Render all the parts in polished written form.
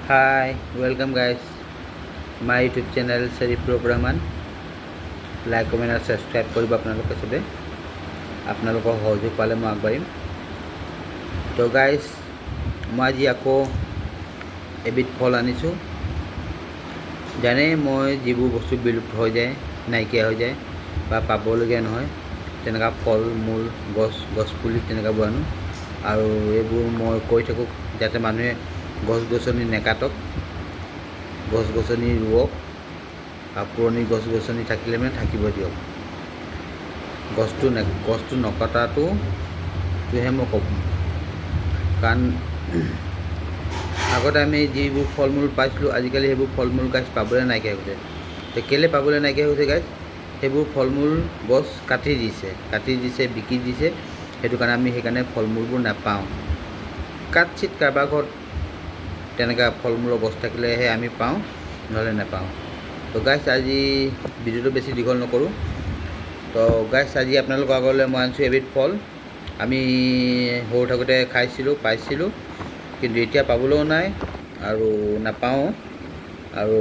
Hi, welcome guys. My YouTube channel Sharif Rahman. Like, comment and subscribe কৰিব আপোনালোকে সবে আপোনালোকৰ সহযোগ পালে মই আগবাঢ়িম। তো গাইজ মই আজি আকৌ এবিধ ফল আনিছোঁ। জানে মই যিবোৰ বস্তু বিলুপ্ত হৈ যায়, নাইকিয়া হৈ যায় বা পাবলগীয়া নহয়, তেনেকুৱা ফল মূল গছ পুলি তেনেকুৱাবোৰ আনো। আৰু এইবোৰ মই কৈ থাকোঁ যাতে মানুহে গছ গছনি নেকাটক, গছ গছনি ৰুৱক, আৰু পুৰণি গছ গছনি থাকিলে মানে থাকিব দিয়ক। গছটো নকটাটোহে মই ক'ম। কাৰণ আগতে আমি যিবোৰ ফল মূল পাইছিলোঁ, আজিকালি সেইবোৰ ফল মূল গাছ পাবলৈ নাইকিয়া হৈছে। কেলৈ পাবলৈ নাইকিয়া হৈছে গাছ? সেইবোৰ ফল মূল গছ কাটি দিছে বিকি দিছে। সেইটো কাৰণে আমি সেইকাৰণে ফল মূলবোৰ নাপাওঁ। কাটচিত কাৰোবাৰ ঘৰত তেনেকুৱা ফল মূলৰ গছ থাকিলেহে আমি পাওঁ, নহ'লে নাপাওঁ। তো গাইছ আজি ভিডিঅ'টো বেছি দীঘল নকৰোঁ। তো গাইছ আজি আপোনালোকৰ আগলৈ মই আনিছোঁ এবিধ ফল। আমি সৰু থাকোঁতে পাইছিলোঁ, কিন্তু এতিয়া পাবলৈও নাই আৰু নাপাওঁ। আৰু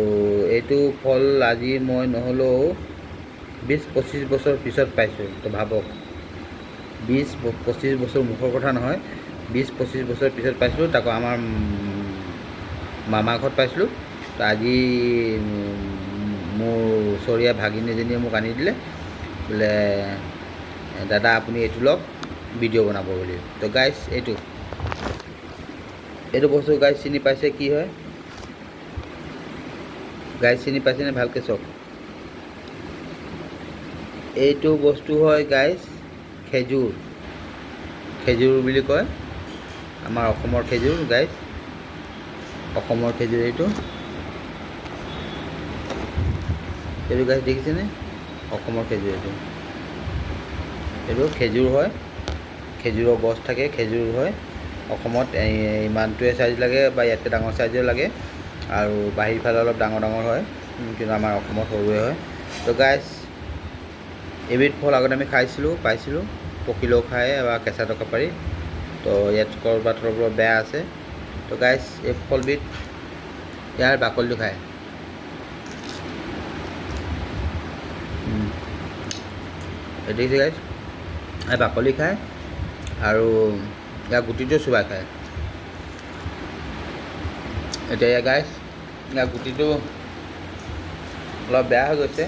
এইটো ফল আজি মই নহ'লেও 20-25 বছৰ পিছত পাইছোঁ। তো ভাবক, 20-25 বছৰ মুখৰ কথা নহয়, 20-25 বছৰ পিছত পাইছিলোঁ। তাকো আমাৰ মামাৰ ঘৰত পাইছিলোঁ। তো আজি মোৰ ওচৰীয়া ভাগিনীজনীয়ে মোক আনি দিলে, বোলে দাদা আপুনি এইটো লওক, ভিডিঅ' বনাব বুলি। তো গাইছ এইটো বস্তু গাইছ চিনি পাইছে কি হয়? গাইছ চিনি পাইছেনে? ভালকৈ চাওক। এইটো বস্তু হয় গাইছ খেজুৰ বুলি কয়। আমাৰ অসমৰ খেজুৰ গাইছ, অসমৰ খেজুৰ এইটো গাছ দেখিছেনে? অসমৰ খেজুৰ এইটো খেজুৰ হয়। খেজুৰৰ গছ থাকে, খেজুৰ হয়। অসমত ইমানটোৱে চাইজ লাগে বা ইয়াতকৈ ডাঙৰ চাইজৰ লাগে, আৰু বাহিৰ ফালে অলপ ডাঙৰ হয়, কিন্তু আমাৰ অসমত সৰুৱে হয়। তো গাইছ এবিধ ফল আগতে আমি পাইছিলোঁ, পকিলেও খায় বা কেঁচা টকা পাৰি। তো ইয়াত ক'ৰবাত বেয়া আছে। তো গাইছ এই ফলবিধ ইয়াৰ বাকলিটো খায়। দেখিছে গাইছ, এই বাকলি খায় আৰু ইয়াৰ গুটিটো চোবাই খায়। এতিয়া গাইছ ইয়াৰ গুটিটো অলপ বেয়া হৈ গৈছে।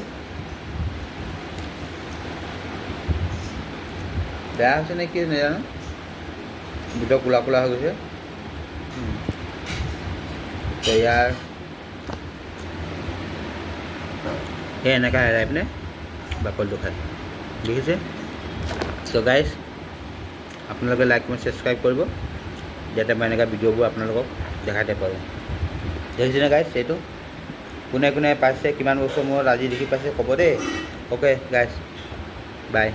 বেয়া হৈছে নে কি নাজানো, ভিতৰত কোলা হৈ গৈছে। তো ইয়াৰ এনেকৈ এৰাই পিনে বাকলিটো খায়, দেখিছে? তো গাইছ আপোনালোকে লাইক কমেণ্ট ছাবস্ক্ৰাইব কৰিব, যাতে মই এনেকুৱা ভিডিঅ'বোৰ আপোনালোকক দেখাতে পাৰোঁ। দেখিছেনে গাইছ? এইটো কোনে পাইছে, কিমান বছৰ মূৰত আজি দেখি পাইছে ক'ব দেই। অ'কে গাইছ, বাই।